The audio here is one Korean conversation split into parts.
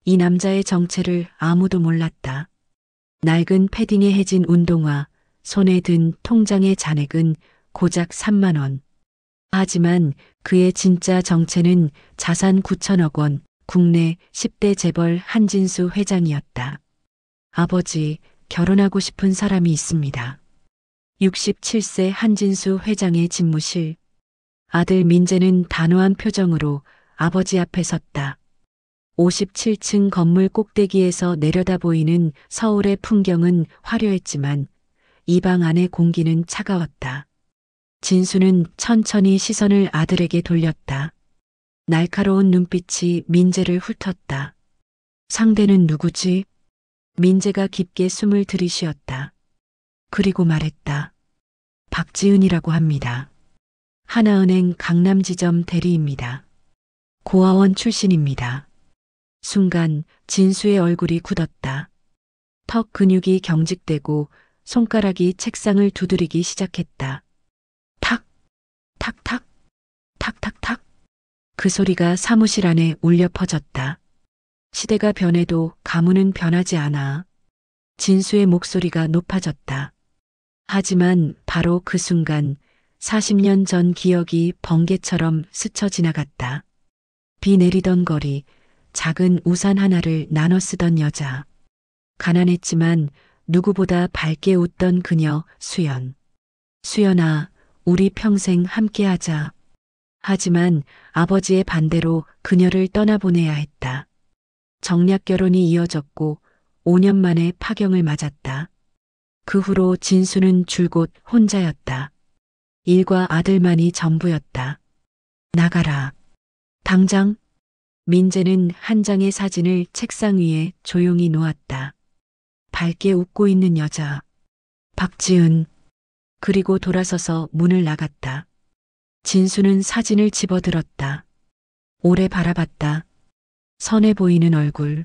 이 남자의 정체를 아무도 몰랐다. 낡은 패딩에 해진 운동화, 손에 든 통장의 잔액은 고작 3만 원. 하지만 그의 진짜 정체는 자산 9천억 원, 국내 10대 재벌 한진수 회장이었다. 아버지, 결혼하고 싶은 사람이 있습니다. 67세 한진수 회장의 집무실. 아들 민재는 단호한 표정으로 아버지 앞에 섰다. 57층 건물 꼭대기에서 내려다 보이는 서울의 풍경은 화려했지만 이 방 안의 공기는 차가웠다. 진수는 천천히 시선을 아들에게 돌렸다. 날카로운 눈빛이 민재를 훑었다. 상대는 누구지? 민재가 깊게 숨을 들이쉬었다. 그리고 말했다. 박지은이라고 합니다. 하나은행 강남지점 대리입니다. 고아원 출신입니다. 순간 진수의 얼굴이 굳었다. 턱 근육이 경직되고 손가락이 책상을 두드리기 시작했다. 탁, 탁탁, 탁탁탁. 그 소리가 사무실 안에 울려 퍼졌다. 시대가 변해도 가문은 변하지 않아. 진수의 목소리가 높아졌다. 하지만 바로 그 순간 40년 전 기억이 번개처럼 스쳐 지나갔다. 비 내리던 거리, 작은 우산 하나를 나눠 쓰던 여자. 가난했지만 누구보다 밝게 웃던 그녀 수연. 수연아, 우리 평생 함께하자. 하지만 아버지의 반대로 그녀를 떠나보내야 했다. 정략 결혼이 이어졌고 5년 만에 파경을 맞았다. 그 후로 진수는 줄곧 혼자였다. 일과 아들만이 전부였다. 나가라. 당장. 민재는 한 장의 사진을 책상 위에 조용히 놓았다. 밝게 웃고 있는 여자. 박지은. 그리고 돌아서서 문을 나갔다. 진수는 사진을 집어들었다. 오래 바라봤다. 선해 보이는 얼굴.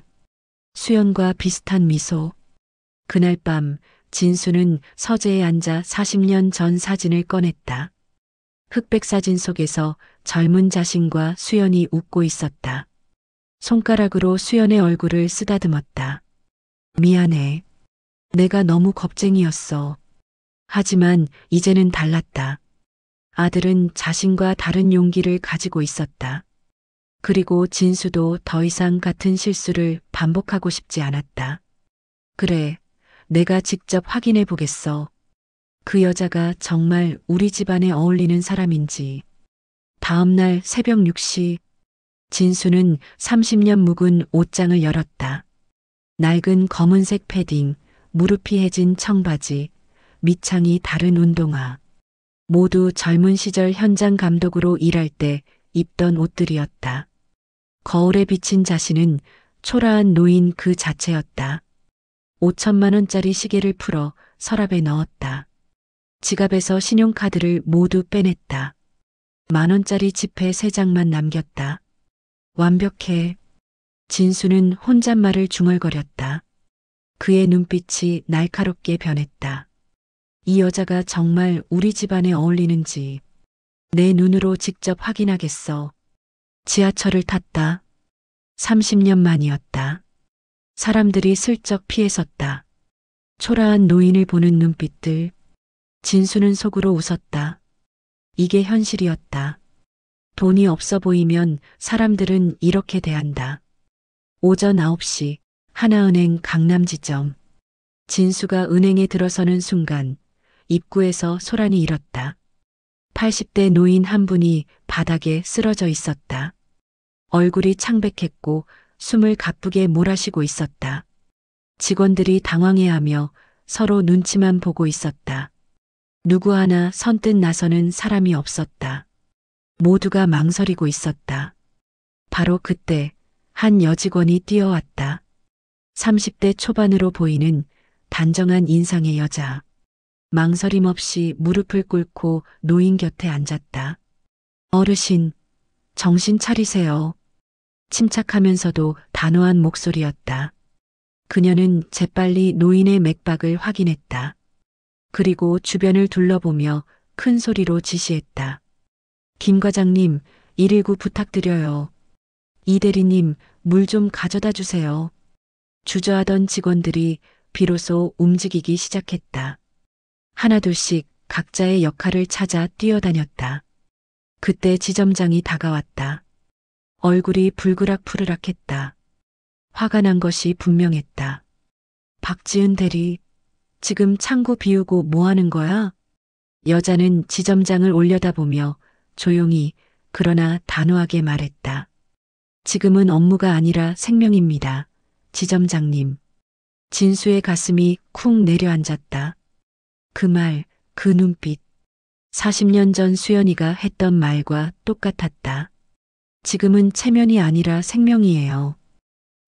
수연과 비슷한 미소. 그날 밤 진수는 서재에 앉아 40년 전 사진을 꺼냈다. 흑백 사진 속에서 젊은 자신과 수연이 웃고 있었다. 손가락으로 수연의 얼굴을 쓰다듬었다. 미안해. 내가 너무 겁쟁이였어. 하지만 이제는 달랐다. 아들은 자신과 다른 용기를 가지고 있었다. 그리고 진수도 더 이상 같은 실수를 반복하고 싶지 않았다. 그래, 내가 직접 확인해 보겠어. 그 여자가 정말 우리 집안에 어울리는 사람인지. 다음 날 새벽 6시, 진수는 30년 묵은 옷장을 열었다. 낡은 검은색 패딩, 무릎이 해진 청바지, 밑창이 다른 운동화. 모두 젊은 시절 현장 감독으로 일할 때 입던 옷들이었다. 거울에 비친 자신은 초라한 노인 그 자체였다. 5천만 원짜리 시계를 풀어 서랍에 넣었다. 지갑에서 신용카드를 모두 빼냈다. 10,000원짜리 지폐 3장만 남겼다. 완벽해. 진수는 혼잣말을 중얼거렸다. 그의 눈빛이 날카롭게 변했다. 이 여자가 정말 우리 집안에 어울리는지 내 눈으로 직접 확인하겠어. 지하철을 탔다. 30년 만이었다. 사람들이 슬쩍 피해 섰다. 초라한 노인을 보는 눈빛들. 진수는 속으로 웃었다. 이게 현실이었다. 돈이 없어 보이면 사람들은 이렇게 대한다. 오전 9시 하나은행 강남지점. 진수가 은행에 들어서는 순간 입구에서 소란이 일었다. 80대 노인 한 분이 바닥에 쓰러져 있었다. 얼굴이 창백했고 숨을 가쁘게 몰아쉬고 있었다. 직원들이 당황해하며 서로 눈치만 보고 있었다. 누구 하나 선뜻 나서는 사람이 없었다. 모두가 망설이고 있었다. 바로 그때 한 여직원이 뛰어왔다. 30대 초반으로 보이는 단정한 인상의 여자. 망설임 없이 무릎을 꿇고 노인 곁에 앉았다. 어르신, 정신 차리세요. 침착하면서도 단호한 목소리였다. 그녀는 재빨리 노인의 맥박을 확인했다. 그리고 주변을 둘러보며 큰 소리로 지시했다. 김 과장님, 119 부탁드려요. 이 대리님, 물 좀 가져다 주세요. 주저하던 직원들이 비로소 움직이기 시작했다. 하나둘씩 각자의 역할을 찾아 뛰어다녔다. 그때 지점장이 다가왔다. 얼굴이 불그락푸르락했다. 화가 난 것이 분명했다. 박지은 대리, 지금 창구 비우고 뭐 하는 거야? 여자는 지점장을 올려다보며 조용히 그러나 단호하게 말했다. 지금은 업무가 아니라 생명입니다. 지점장님. 진수의 가슴이 쿵 내려앉았다. 그 말, 그 눈빛. 40년 전 수연이가 했던 말과 똑같았다. 지금은 체면이 아니라 생명이에요.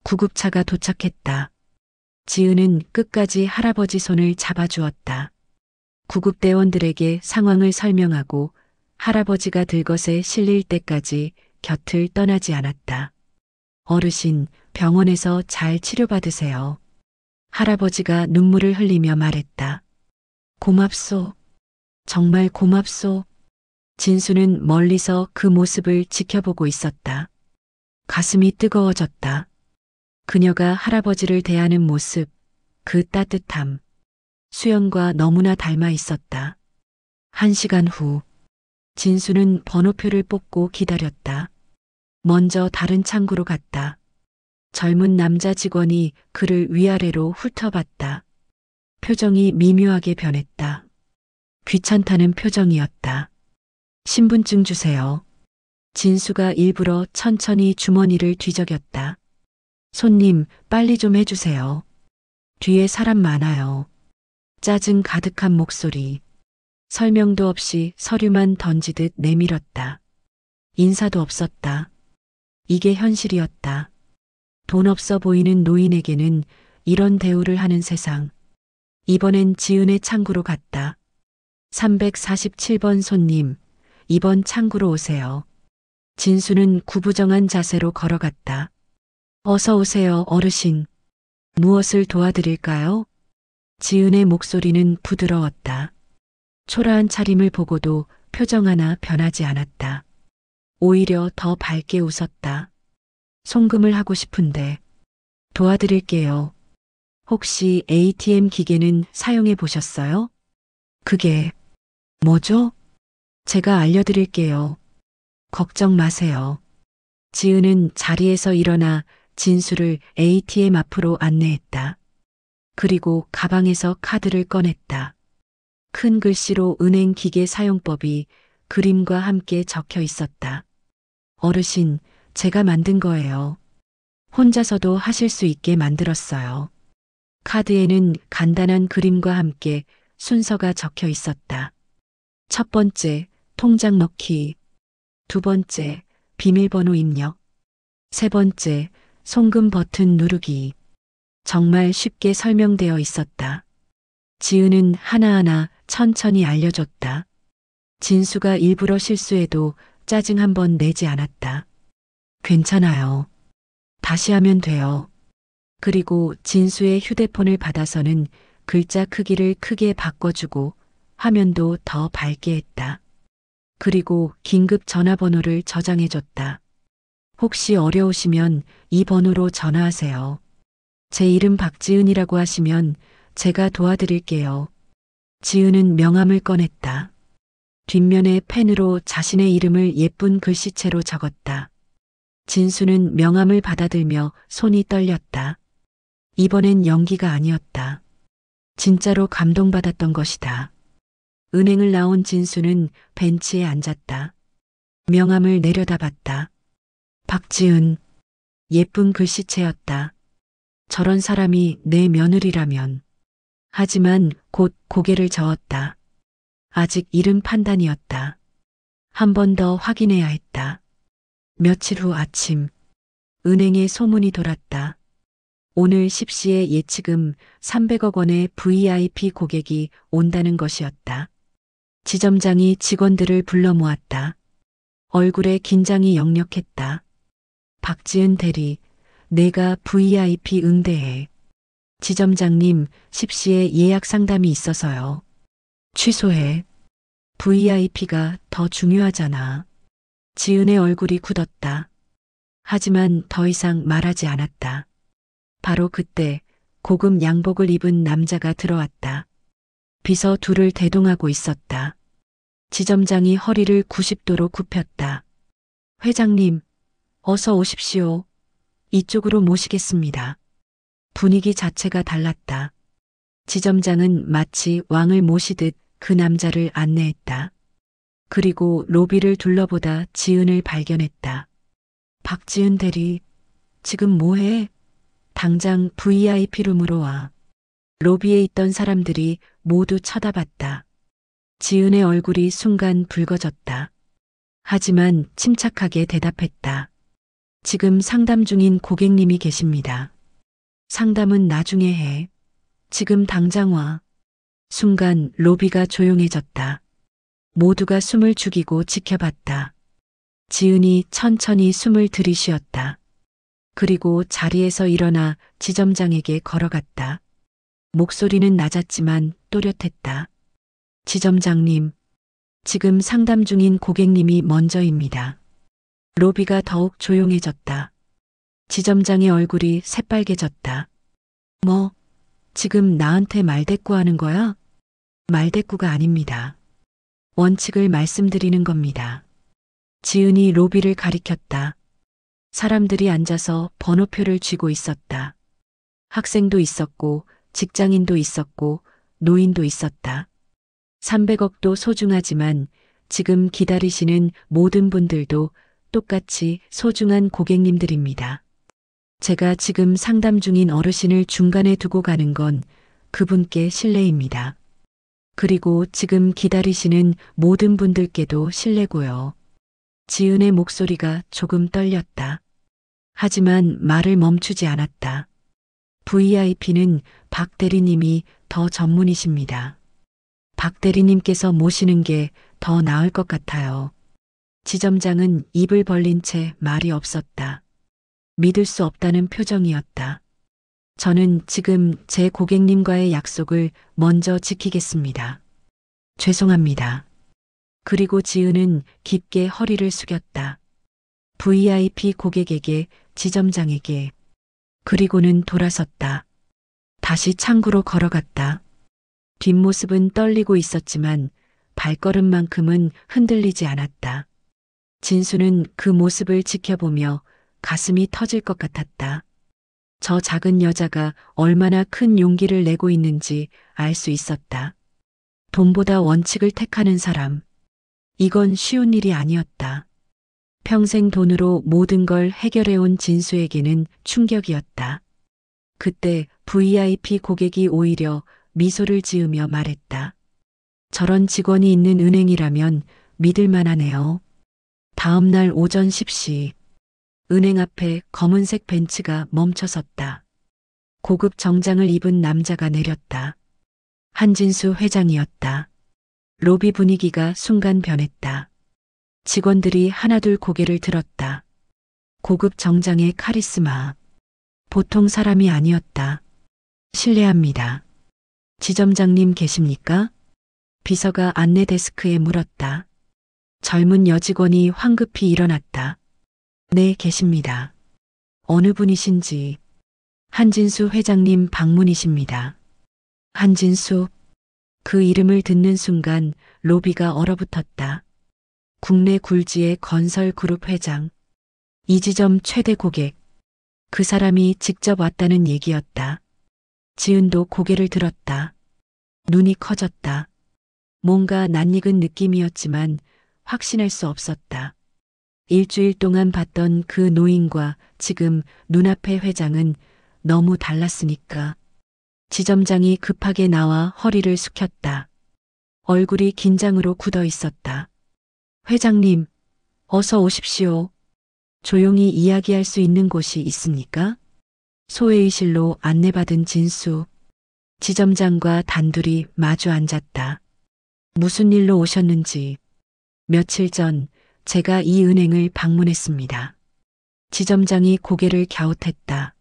구급차가 도착했다. 지은은 끝까지 할아버지 손을 잡아주었다. 구급대원들에게 상황을 설명하고 할아버지가 들것에 실릴 때까지 곁을 떠나지 않았다. 어르신, 병원에서 잘 치료받으세요. 할아버지가 눈물을 흘리며 말했다. 고맙소. 정말 고맙소. 진수는 멀리서 그 모습을 지켜보고 있었다. 가슴이 뜨거워졌다. 그녀가 할아버지를 대하는 모습, 그 따뜻함. 수연과 너무나 닮아 있었다. 1시간 후, 진수는 번호표를 뽑고 기다렸다. 먼저 다른 창구로 갔다. 젊은 남자 직원이 그를 위아래로 훑어봤다. 표정이 미묘하게 변했다. 귀찮다는 표정이었다. 신분증 주세요. 진수가 일부러 천천히 주머니를 뒤적였다. 손님, 빨리 좀 해주세요. 뒤에 사람 많아요. 짜증 가득한 목소리. 설명도 없이 서류만 던지듯 내밀었다. 인사도 없었다. 이게 현실이었다. 돈 없어 보이는 노인에게는 이런 대우를 하는 세상. 이번엔 지은의 창구로 갔다. 347번 손님, 이번 창구로 오세요. 진수는 구부정한 자세로 걸어갔다. 어서 오세요, 어르신. 무엇을 도와드릴까요? 지은의 목소리는 부드러웠다. 초라한 차림을 보고도 표정 하나 변하지 않았다. 오히려 더 밝게 웃었다. 송금을 하고 싶은데 도와드릴게요. 혹시 ATM 기계는 사용해 보셨어요? 그게 뭐죠? 제가 알려드릴게요. 걱정 마세요. 지은은 자리에서 일어나 진수를 ATM 앞으로 안내했다. 그리고 가방에서 카드를 꺼냈다. 큰 글씨로 은행 기계 사용법이 그림과 함께 적혀 있었다. 어르신, 제가 만든 거예요. 혼자서도 하실 수 있게 만들었어요. 카드에는 간단한 그림과 함께 순서가 적혀 있었다. 첫 번째, 통장 넣기. 두 번째, 비밀번호 입력. 세 번째, 송금 버튼 누르기. 정말 쉽게 설명되어 있었다. 지은은 하나하나 천천히 알려줬다. 진수가 일부러 실수해도 짜증 한 번 내지 않았다. 괜찮아요. 다시 하면 돼요. 그리고 진수의 휴대폰을 받아서는 글자 크기를 크게 바꿔주고 화면도 더 밝게 했다. 그리고 긴급 전화번호를 저장해줬다. 혹시 어려우시면 이 번호로 전화하세요. 제 이름 박지은이라고 하시면 제가 도와드릴게요. 지은은 명함을 꺼냈다. 뒷면에 펜으로 자신의 이름을 예쁜 글씨체로 적었다. 진수는 명함을 받아들며 손이 떨렸다. 이번엔 연기가 아니었다. 진짜로 감동받았던 것이다. 은행을 나온 진수는 벤치에 앉았다. 명함을 내려다봤다. 박지은. 예쁜 글씨체였다. 저런 사람이 내 며느리라면. 하지만 곧 고개를 저었다. 아직 이른 판단이었다. 한 번 더 확인해야 했다. 며칠 후 아침, 은행에 소문이 돌았다. 오늘 10시에 예치금 300억 원의 VIP 고객이 온다는 것이었다. 지점장이 직원들을 불러 모았다. 얼굴에 긴장이 역력했다. 박지은 대리, 내가 VIP 응대해. 지점장님, 10시에 예약 상담이 있어서요. 취소해. VIP가 더 중요하잖아. 지은의 얼굴이 굳었다. 하지만 더 이상 말하지 않았다. 바로 그때 고급 양복을 입은 남자가 들어왔다. 비서 둘을 대동하고 있었다. 지점장이 허리를 90도로 굽혔다. 회장님, 어서 오십시오. 이쪽으로 모시겠습니다. 분위기 자체가 달랐다. 지점장은 마치 왕을 모시듯 그 남자를 안내했다. 그리고 로비를 둘러보다 지은을 발견했다. 박지은 대리, 지금 뭐해? 당장 VIP룸으로 와. 로비에 있던 사람들이 모두 쳐다봤다. 지은의 얼굴이 순간 붉어졌다. 하지만 침착하게 대답했다. 지금 상담 중인 고객님이 계십니다. 상담은 나중에 해. 지금 당장 와. 순간 로비가 조용해졌다. 모두가 숨을 죽이고 지켜봤다. 지은이 천천히 숨을 들이쉬었다. 그리고 자리에서 일어나 지점장에게 걸어갔다. 목소리는 낮았지만 또렷했다. 지점장님, 지금 상담 중인 고객님이 먼저입니다. 로비가 더욱 조용해졌다. 지점장의 얼굴이 새빨개졌다. 뭐, 지금 나한테 말대꾸하는 거야? 말대꾸가 아닙니다. 원칙을 말씀드리는 겁니다. 지은이 로비를 가리켰다. 사람들이 앉아서 번호표를 쥐고 있었다. 학생도 있었고, 직장인도 있었고, 노인도 있었다. 300억도 소중하지만 지금 기다리시는 모든 분들도 똑같이 소중한 고객님들입니다. 제가 지금 상담 중인 어르신을 중간에 두고 가는 건 그분께 실례입니다. 그리고 지금 기다리시는 모든 분들께도 실례고요. 지은의 목소리가 조금 떨렸다. 하지만 말을 멈추지 않았다. VIP는 박 대리님이 더 전문이십니다. 박 대리님께서 모시는 게 더 나을 것 같아요. 지점장은 입을 벌린 채 말이 없었다. 믿을 수 없다는 표정이었다. 저는 지금 제 고객님과의 약속을 먼저 지키겠습니다. 죄송합니다. 그리고 지은은 깊게 허리를 숙였다. VIP 고객에게, 지점장에게. 그리고는 돌아섰다. 다시 창구로 걸어갔다. 뒷모습은 떨리고 있었지만 발걸음만큼은 흔들리지 않았다. 진수는 그 모습을 지켜보며 가슴이 터질 것 같았다. 저 작은 여자가 얼마나 큰 용기를 내고 있는지 알 수 있었다. 돈보다 원칙을 택하는 사람. 이건 쉬운 일이 아니었다. 평생 돈으로 모든 걸 해결해온 진수에게는 충격이었다. 그때 VIP 고객이 오히려 미소를 지으며 말했다. 저런 직원이 있는 은행이라면 믿을 만하네요. 다음 날 오전 10시 은행 앞에 검은색 벤츠가 멈춰섰다. 고급 정장을 입은 남자가 내렸다. 한진수 회장이었다. 로비 분위기가 순간 변했다. 직원들이 하나둘 고개를 들었다. 고급 정장의 카리스마. 보통 사람이 아니었다. 실례합니다. 지점장님 계십니까? 비서가 안내 데스크에 물었다. 젊은 여직원이 황급히 일어났다. 네, 계십니다. 어느 분이신지. 한진수 회장님 방문이십니다. 한진수. 그 이름을 듣는 순간 로비가 얼어붙었다. 국내 굴지의 건설 그룹 회장. 이 지점 최대 고객. 그 사람이 직접 왔다는 얘기였다. 지은도 고개를 들었다. 눈이 커졌다. 뭔가 낯익은 느낌이었지만 확신할 수 없었다. 일주일 동안 봤던 그 노인과 지금 눈앞의 회장은 너무 달랐으니까. 지점장이 급하게 나와 허리를 숙였다. 얼굴이 긴장으로 굳어 있었다. 회장님, 어서 오십시오. 조용히 이야기할 수 있는 곳이 있습니까? 소회의실로 안내받은 진수. 지점장과 단둘이 마주 앉았다. 무슨 일로 오셨는지. 며칠 전 제가 이 은행을 방문했습니다. 지점장이 고개를 갸웃했다.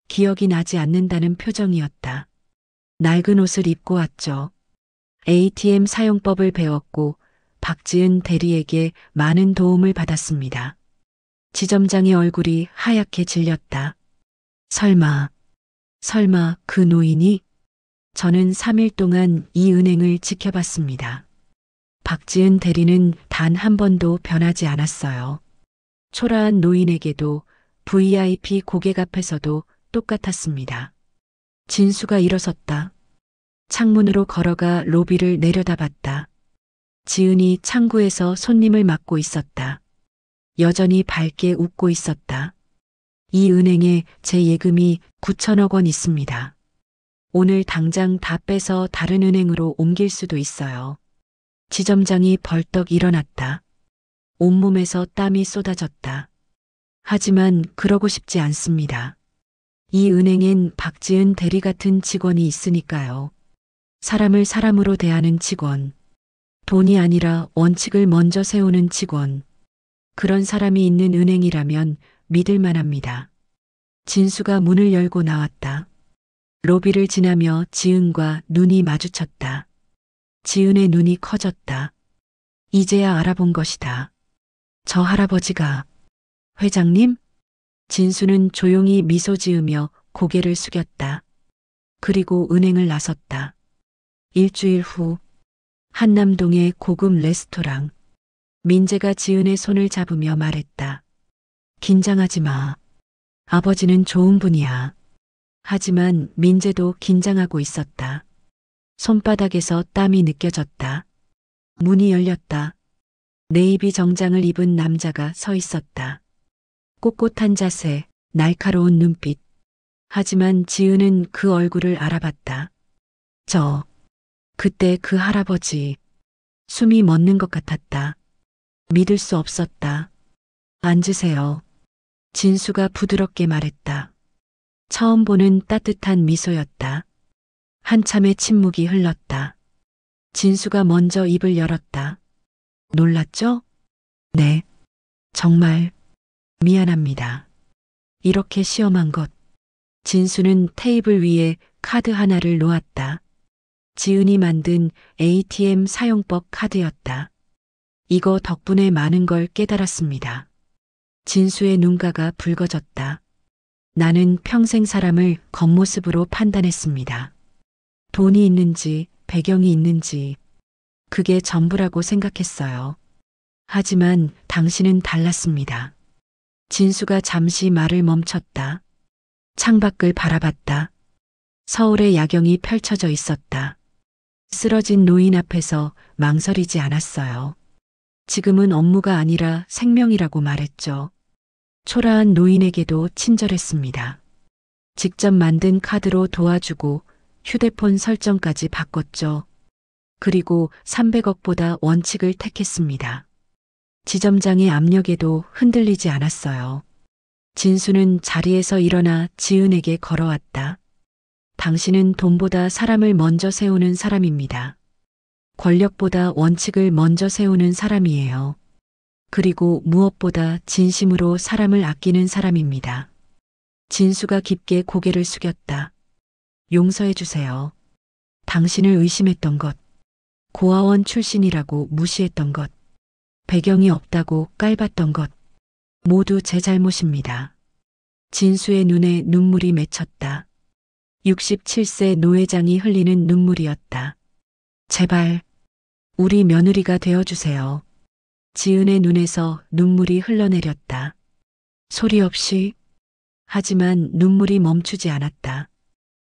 기억이 나지 않는다는 표정이었다. 낡은 옷을 입고 왔죠. ATM 사용법을 배웠고 박지은 대리에게 많은 도움을 받았습니다. 지점장의 얼굴이 하얗게 질렸다. 설마 그 노인이? 저는 3일 동안 이 은행을 지켜봤습니다. 박지은 대리는 단 한 번도 변하지 않았어요. 초라한 노인에게도 VIP 고객 앞에서도 똑같았습니다. 진수가 일어섰다. 창문으로 걸어가 로비를 내려다봤다. 지은이 창구에서 손님을 맡고 있었다. 여전히 밝게 웃고 있었다. 이 은행에 제 예금이 9천억 원 있습니다. 오늘 당장 다 빼서 다른 은행으로 옮길 수도 있어요. 지점장이 벌떡 일어났다. 온몸에서 땀이 쏟아졌다. 하지만 그러고 싶지 않습니다. 이 은행엔 박지은 대리 같은 직원이 있으니까요. 사람을 사람으로 대하는 직원. 돈이 아니라 원칙을 먼저 세우는 직원. 그런 사람이 있는 은행이라면 믿을 만합니다. 진수가 문을 열고 나왔다. 로비를 지나며 지은과 눈이 마주쳤다. 지은의 눈이 커졌다. 이제야 알아본 것이다. 저 할아버지가 회장님? 진수는 조용히 미소 지으며 고개를 숙였다. 그리고 은행을 나섰다. 일주일 후 한남동의 고급 레스토랑. 민재가 지은의 손을 잡으며 말했다. 긴장하지 마. 아버지는 좋은 분이야. 하지만 민재도 긴장하고 있었다. 손바닥에서 땀이 느껴졌다. 문이 열렸다. 네이비 정장을 입은 남자가 서 있었다. 꼿꼿한 자세, 날카로운 눈빛. 하지만 지은은 그 얼굴을 알아봤다. 그때 그 할아버지. 숨이 멎는 것 같았다. 믿을 수 없었다. 앉으세요. 진수가 부드럽게 말했다. 처음 보는 따뜻한 미소였다. 한참의 침묵이 흘렀다. 진수가 먼저 입을 열었다. 놀랐죠? 네. 정말 미안합니다. 이렇게 시험한 것. 진수는 테이블 위에 카드 하나를 놓았다. 지은이 만든 ATM 사용법 카드였다. 이거 덕분에 많은 걸 깨달았습니다. 진수의 눈가가 붉어졌다. 나는 평생 사람을 겉모습으로 판단했습니다. 돈이 있는지 배경이 있는지 그게 전부라고 생각했어요. 하지만 당신은 달랐습니다. 진수가 잠시 말을 멈췄다. 창밖을 바라봤다. 서울의 야경이 펼쳐져 있었다. 쓰러진 노인 앞에서 망설이지 않았어요. 지금은 업무가 아니라 생명이라고 말했죠. 초라한 노인에게도 친절했습니다. 직접 만든 카드로 도와주고 휴대폰 설정까지 바꿨죠. 그리고 300억보다 원칙을 택했습니다. 지점장의 압력에도 흔들리지 않았어요. 진수는 자리에서 일어나 지은에게 걸어왔다. 당신은 돈보다 사람을 먼저 세우는 사람입니다. 권력보다 원칙을 먼저 세우는 사람이에요. 그리고 무엇보다 진심으로 사람을 아끼는 사람입니다. 진수가 깊게 고개를 숙였다. 용서해 주세요. 당신을 의심했던 것, 고아원 출신이라고 무시했던 것, 배경이 없다고 깔봤던 것, 모두 제 잘못입니다. 진수의 눈에 눈물이 맺혔다. 67세 노 회장이 흘리는 눈물이었다. 제발 우리 며느리가 되어주세요. 지은의 눈에서 눈물이 흘러내렸다. 소리 없이. 하지만 눈물이 멈추지 않았다.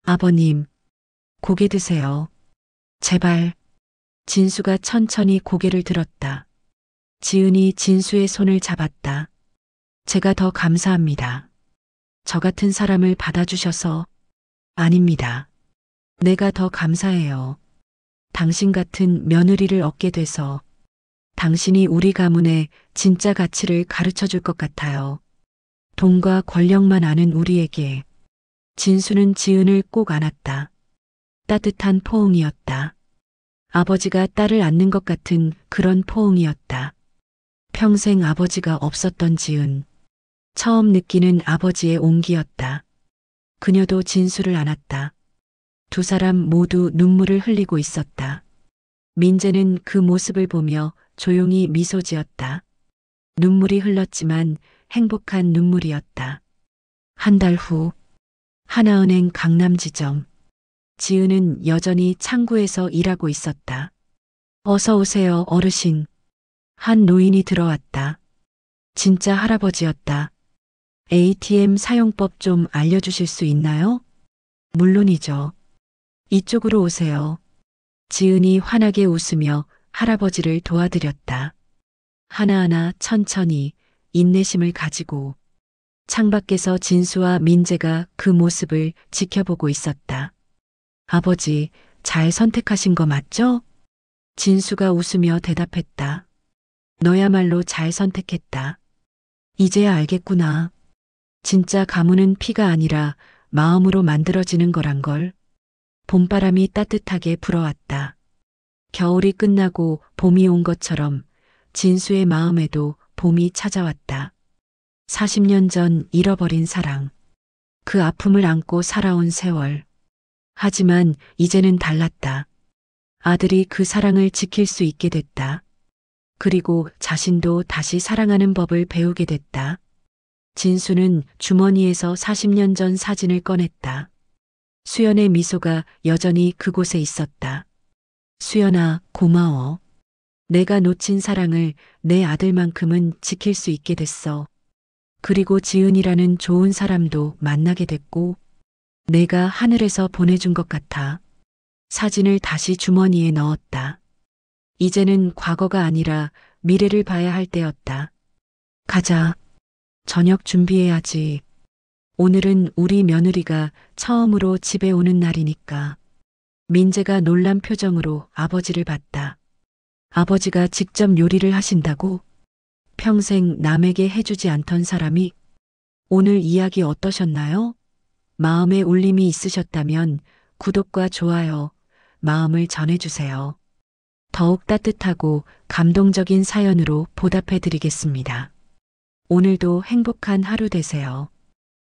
아버님, 고개 드세요. 제발. 진수가 천천히 고개를 들었다. 지은이 진수의 손을 잡았다. 제가 더 감사합니다. 저 같은 사람을 받아주셔서. 아닙니다. 내가 더 감사해요. 당신 같은 며느리를 얻게 돼서. 당신이 우리 가문의 진짜 가치를 가르쳐 줄 것 같아요. 돈과 권력만 아는 우리에게. 진수는 지은을 꼭 안았다. 따뜻한 포옹이었다. 아버지가 딸을 안는 것 같은 그런 포옹이었다. 평생 아버지가 없었던 지은. 처음 느끼는 아버지의 온기였다. 그녀도 진수를 안았다. 두 사람 모두 눈물을 흘리고 있었다. 민재는 그 모습을 보며 조용히 미소 지었다. 눈물이 흘렀지만 행복한 눈물이었다. 한 달 후, 하나은행 강남지점. 지은은 여전히 창구에서 일하고 있었다. 어서 오세요, 어르신. 한 노인이 들어왔다. 진짜 할아버지였다. ATM 사용법 좀 알려주실 수 있나요? 물론이죠. 이쪽으로 오세요. 지은이 환하게 웃으며 할아버지를 도와드렸다. 하나하나 천천히 인내심을 가지고 창밖에서 진수와 민재가 그 모습을 지켜보고 있었다. 아버지, 잘 선택하신 거 맞죠? 진수가 웃으며 대답했다. 너야말로 잘 선택했다. 이제야 알겠구나. 진짜 가문은 피가 아니라 마음으로 만들어지는 거란 걸. 봄바람이 따뜻하게 불어왔다. 겨울이 끝나고 봄이 온 것처럼 진수의 마음에도 봄이 찾아왔다. 40년 전 잃어버린 사랑. 그 아픔을 안고 살아온 세월. 하지만 이제는 달랐다. 아들이 그 사랑을 지킬 수 있게 됐다. 그리고 자신도 다시 사랑하는 법을 배우게 됐다. 진수는 주머니에서 40년 전 사진을 꺼냈다. 수연의 미소가 여전히 그곳에 있었다. 수연아, 고마워. 내가 놓친 사랑을 내 아들만큼은 지킬 수 있게 됐어. 그리고 지은이라는 좋은 사람도 만나게 됐고, 내가 하늘에서 보내준 것 같아. 사진을 다시 주머니에 넣었다. 이제는 과거가 아니라 미래를 봐야 할 때였다. 가자. 저녁 준비해야지. 오늘은 우리 며느리가 처음으로 집에 오는 날이니까. 민재가 놀란 표정으로 아버지를 봤다. 아버지가 직접 요리를 하신다고? 평생 남에게 해주지 않던 사람이? 오늘 이야기 어떠셨나요? 마음에 울림이 있으셨다면 구독과 좋아요, 마음을 전해주세요. 더욱 따뜻하고 감동적인 사연으로 보답해드리겠습니다. 오늘도 행복한 하루 되세요.